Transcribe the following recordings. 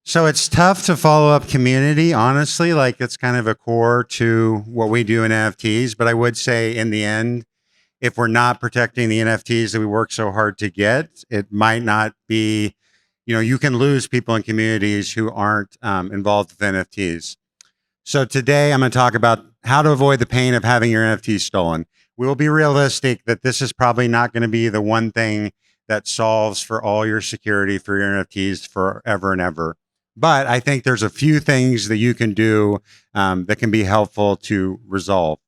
So it's tough to follow up community, honestly. Like it's kind of a core to what we do in NFTs. But I would say in the end, if we're not protecting the NFTs that we work so hard to get, it might not be, you can lose people in communities who aren't involved with NFTs. So today I'm going to talk about how to avoid the pain of having your NFTs stolen. We will be realistic that this is probably not going to be the one thing that solves for all your security for your NFTs forever and ever. But I think there's a few things that you can do that can be helpful to resolve.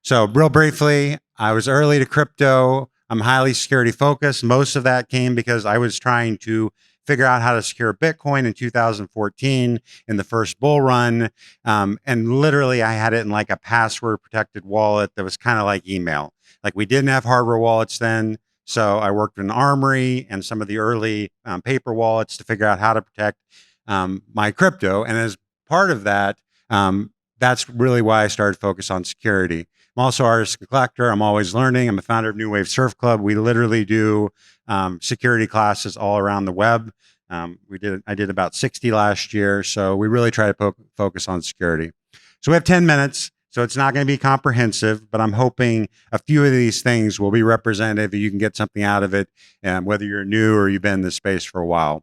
So real briefly, I was early to crypto. I'm highly security focused. Most of that came because I was trying to figure out how to secure Bitcoin in 2014 in the first bull run. And literally I had it in like a password protected wallet that was kind of like email. Like we didn't have hardware wallets then. So I worked in Armory and some of the early paper wallets to figure out how to protect my crypto. And as part of that, that's really why I started focus on security. I'm also an artist and collector. I'm always learning. I'm a founder of New Wave Surf Club. We literally do security classes all around the web. I did about 60 last year. So we really try to focus on security. So we have 10 minutes. So it's not going to be comprehensive, but I'm hoping a few of these things will be representative. You can get something out of it, whether you're new or you've been in this space for a while.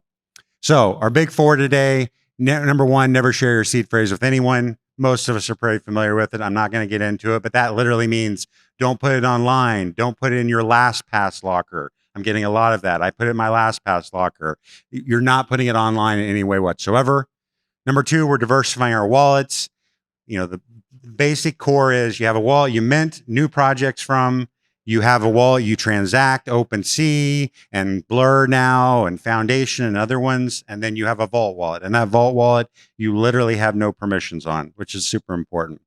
So our big four today, number one, never share your seed phrase with anyone. Most of us are pretty familiar with it. I'm not going to get into it, but that literally means don't put it online. Don't put it in your LastPass locker. I'm getting a lot of that. I put it in my LastPass locker. You're not putting it online in any way whatsoever. Number two, we're diversifying our wallets. The basic core is you have a wallet you mint new projects from. You have a wallet you transact, OpenSea and Blur now and Foundation and other ones. And then you have a Vault wallet. And that Vault wallet, you literally have no permissions on, which is super important.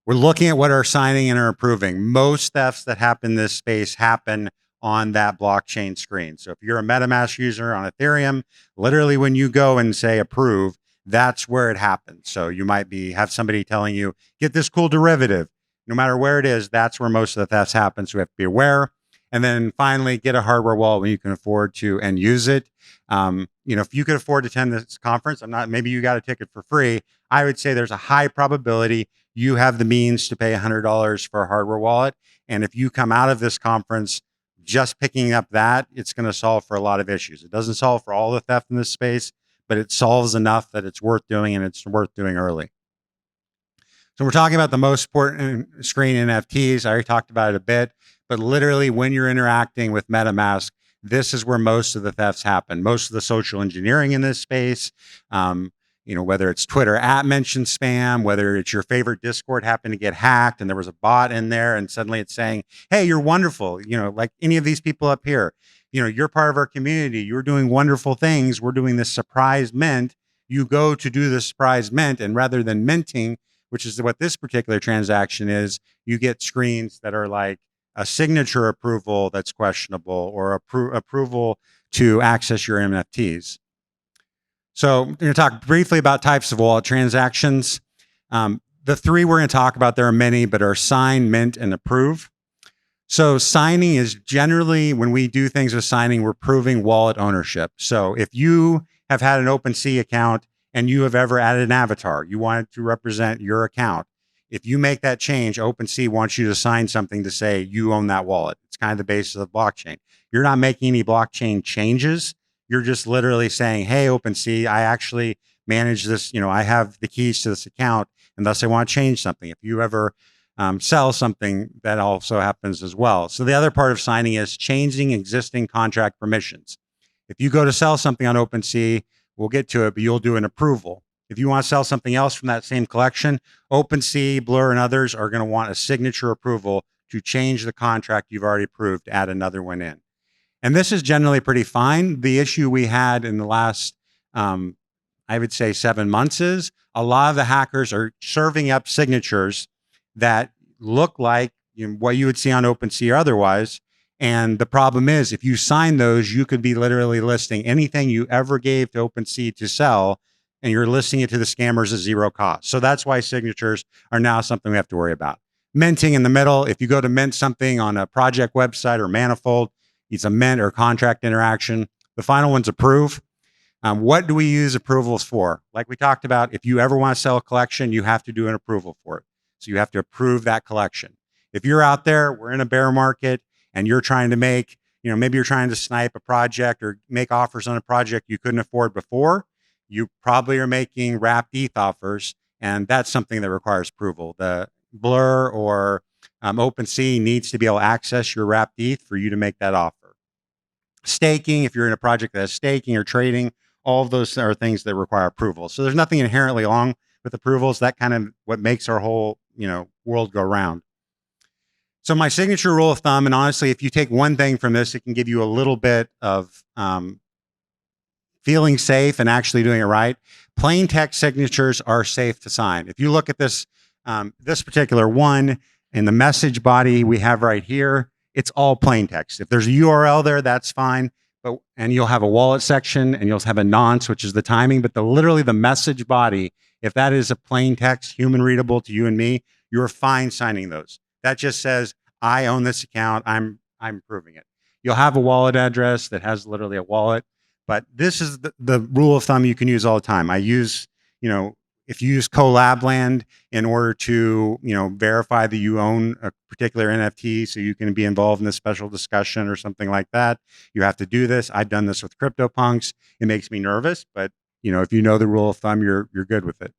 We're looking at what are signing and are approving. Most thefts that happen in this space happen on that blockchain screen. So if you're a MetaMask user on Ethereum, literally when you go and say approve, that's where it happens. So you might have somebody telling you, get this cool derivative. No matter where it is, that's where most of the thefts happen. So we have to be aware. And then finally, get a hardware wallet when you can afford to and use it. If you could afford to attend this conference, maybe you got a ticket for free. I would say there's a high probability you have the means to pay $100 for a hardware wallet. And if you come out of this conference just picking up that, it's going to solve for a lot of issues. It doesn't solve for all the theft in this space, but it solves enough that it's worth doing, and it's worth doing early. So we're talking about the most important screen NFTs. I already talked about it a bit, but literally when you're interacting with MetaMask, this is where most of the thefts happen. Most of the social engineering in this space, whether it's Twitter @mention spam, whether it's your favorite Discord happened to get hacked and there was a bot in there and suddenly it's saying, hey, you're wonderful. Like any of these people up here, you're part of our community. You're doing wonderful things. We're doing this surprise mint. You go to do the surprise mint, and rather than minting, which is what this particular transaction is, you get screens that are like a signature approval that's questionable or approval to access your NFTs. So we're going to talk briefly about types of wallet transactions. The three we're going to talk about, there are many, but are sign, mint, and approve. So signing is generally, when we do things with signing, we're proving wallet ownership. So if you have had an OpenSea account and you have ever added an avatar, you want it to represent your account. If you make that change, OpenSea wants you to sign something to say you own that wallet. It's kind of the basis of the blockchain. You're not making any blockchain changes. You're just literally saying, hey, OpenSea, I actually manage this. I have the keys to this account, and thus I want to change something. If you ever sell something, that also happens as well. So the other part of signing is changing existing contract permissions. If you go to sell something on OpenSea, we'll get to it, but you'll do an approval. If you want to sell something else from that same collection, OpenSea, Blur, and others are going to want a signature approval to change the contract you've already approved, add another one in. And this is generally pretty fine. The issue we had in the last, I would say 7 months is a lot of the hackers are serving up signatures that look like what you would see on OpenSea or otherwise. And the problem is, if you sign those, you could be literally listing anything you ever gave to OpenSea to sell, and you're listing it to the scammers at zero cost. So that's why signatures are now something we have to worry about. Minting in the middle, if you go to mint something on a project website or Manifold, it's a mint or contract interaction. The final one's approve. What do we use approvals for? Like we talked about, if you ever want to sell a collection, you have to do an approval for it. So you have to approve that collection. If you're out there, we're in a bear market, and you're trying to make, maybe you're trying to snipe a project or make offers on a project you couldn't afford before, you probably are making wrapped ETH offers, and that's something that requires approval. The Blur or OpenSea needs to be able to access your wrapped ETH for you to make that offer. Staking, if you're in a project that has staking or trading, all of those are things that require approval. So there's nothing inherently wrong with approvals. That kind of what makes our whole, world go round. So my signature rule of thumb, and honestly, if you take one thing from this, it can give you a little bit of feeling safe and actually doing it right. Plain text signatures are safe to sign. If you look at this, this particular one in the message body we have right here, it's all plain text. If there's a URL there, that's fine. And you'll have a wallet section, and you'll have a nonce, which is the timing. But literally the message body, if that is a plain text, human readable to you and me, you're fine signing those. That just says, I own this account. I'm approving it. You'll have a wallet address that has literally a wallet. But this is the rule of thumb you can use all the time. I use, if you use Collabland in order to, verify that you own a particular NFT so you can be involved in a special discussion or something like that, you have to do this. I've done this with CryptoPunks. It makes me nervous, but, if you know the rule of thumb, you're good with it.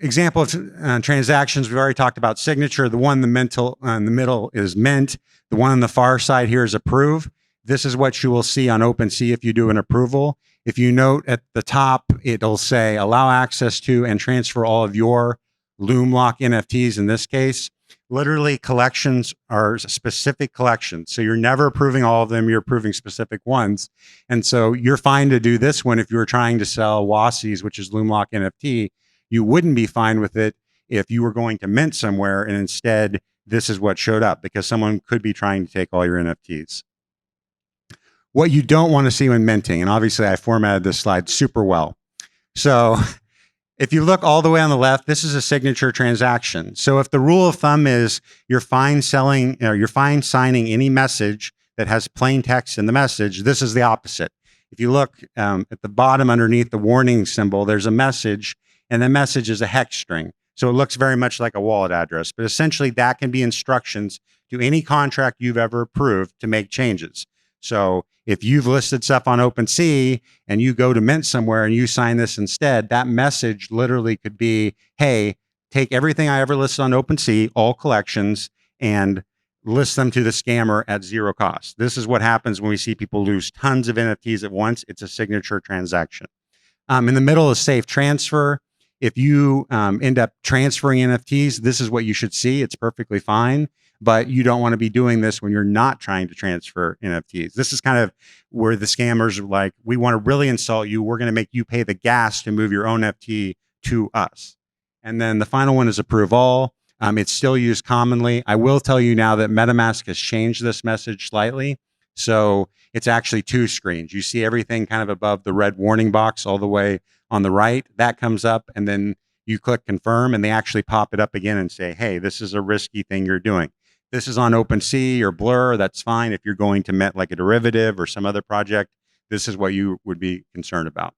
Example of transactions, we've already talked about signature. The one in the middle is mint. The one on the far side here is approve. This is what you will see on OpenSea if you do an approval. If you note at the top, it'll say allow access to and transfer all of your Loomlock NFTs in this case. Literally, collections are specific collections. So you're never approving all of them, you're approving specific ones. And so you're fine to do this one if you were trying to sell WASIs, which is Loomlock NFT. You wouldn't be fine with it if you were going to mint somewhere and instead this is what showed up, because someone could be trying to take all your NFTs. What you don't want to see when minting, and obviously I formatted this slide super well. So if you look all the way on the left, this is a signature transaction. So if the rule of thumb is you're fine signing any message that has plain text in the message, this is the opposite. If you look at the bottom underneath the warning symbol, there's a message, and the message is a hex string. So it looks very much like a wallet address, but essentially that can be instructions to any contract you've ever approved to make changes. So if you've listed stuff on OpenSea and you go to mint somewhere and you sign this instead, that message literally could be, hey, take everything I ever listed on OpenSea, all collections, and list them to the scammer at zero cost. This is what happens when we see people lose tons of NFTs at once. It's a signature transaction. In the middle is safe transfer. If you end up transferring NFTs, this is what you should see. It's perfectly fine, but you don't want to be doing this when you're not trying to transfer NFTs. This is kind of where the scammers are like, we want to really insult you. We're going to make you pay the gas to move your own NFT to us. And then the final one is approve all. It's still used commonly. I will tell you now that MetaMask has changed this message slightly. So it's actually two screens. You see everything kind of above the red warning box all the way on the right. That comes up, and then you click confirm, and they actually pop it up again and say, hey, this is a risky thing you're doing. This is on OpenSea or Blur. That's fine. If you're going to mint like a derivative or some other project, this is what you would be concerned about.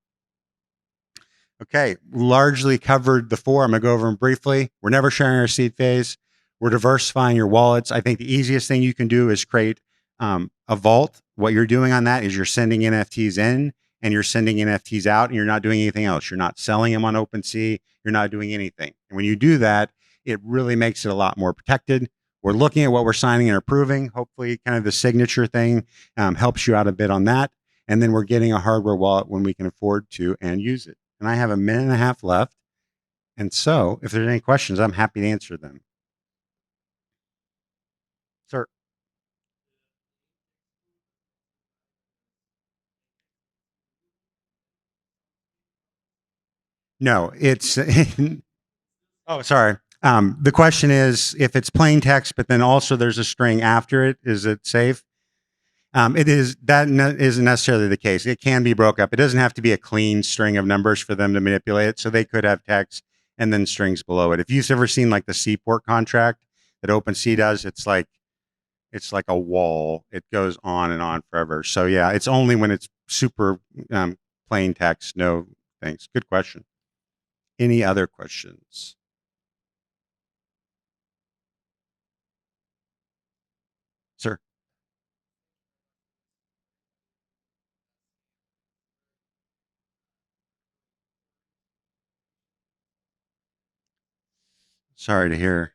Okay, largely covered the four. I'm going to go over them briefly. We're never sharing our seed phase. We're diversifying your wallets. I think the easiest thing you can do is create a vault. What you're doing on that is you're sending NFTs in and you're sending NFTs out, and you're not doing anything else. You're not selling them on OpenSea. You're not doing anything. And when you do that, it really makes it a lot more protected. We're looking at what we're signing and approving. Hopefully kind of the signature thing helps you out a bit on that. And then we're getting a hardware wallet when we can afford to and use it. And I have a minute and a half left. And so if there's any questions, I'm happy to answer them. Sir. No, it's, oh, sorry. The question is, if it's plain text, but then also there's a string after it, is it safe? It is, isn't necessarily the case. It can be broke up. It doesn't have to be a clean string of numbers for them to manipulate it. So they could have text and then strings below it. If you've ever seen like the Seaport contract that OpenSea does, it's like, it's like a wall. It goes on and on forever. So yeah, it's only when it's super plain text, no things. Good question. Any other questions? Sir? Sorry to hear.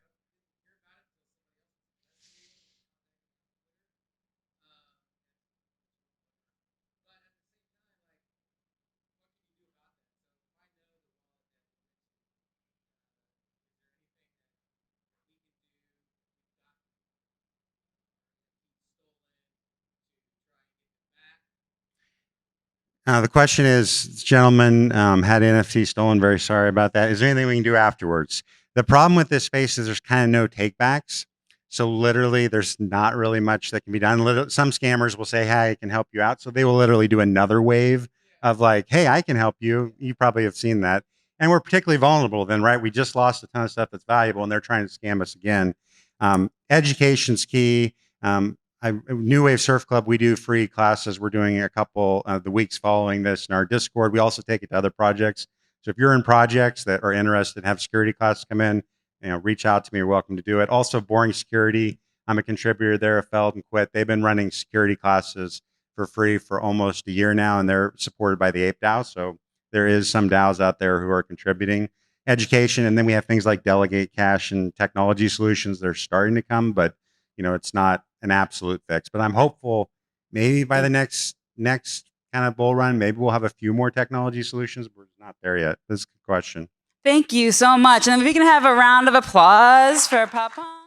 The question is, this gentleman had NFT stolen. Very sorry about that. Is there anything we can do afterwards? The problem with this space is there's kind of no takebacks. So literally, there's not really much that can be done. Some scammers will say, "Hey, I can help you out." So they will literally do another wave of like, "Hey, I can help you." You probably have seen that, and we're particularly vulnerable then, right? We just lost a ton of stuff that's valuable, and they're trying to scam us again. Education's key. New Wave Surf Club, we do free classes. We're doing a couple of the weeks following this in our Discord. We also take it to other projects. So if you're in projects that are interested and have security classes come in, reach out to me. You're welcome to do it. Also, Boring Security, I'm a contributor there. Feld and Quit. They've been running security classes for free for almost a year now, and they're supported by the Ape DAO. So there is some DAOs out there who are contributing. Education, and then we have things like Delegate Cash and technology solutions that are starting to come, but it's not an absolute fix. But I'm hopeful maybe by the next kind of bull run, maybe we'll have a few more technology solutions. We're not there yet. That's a good question. Thank you so much. And if we can have a round of applause for Papa.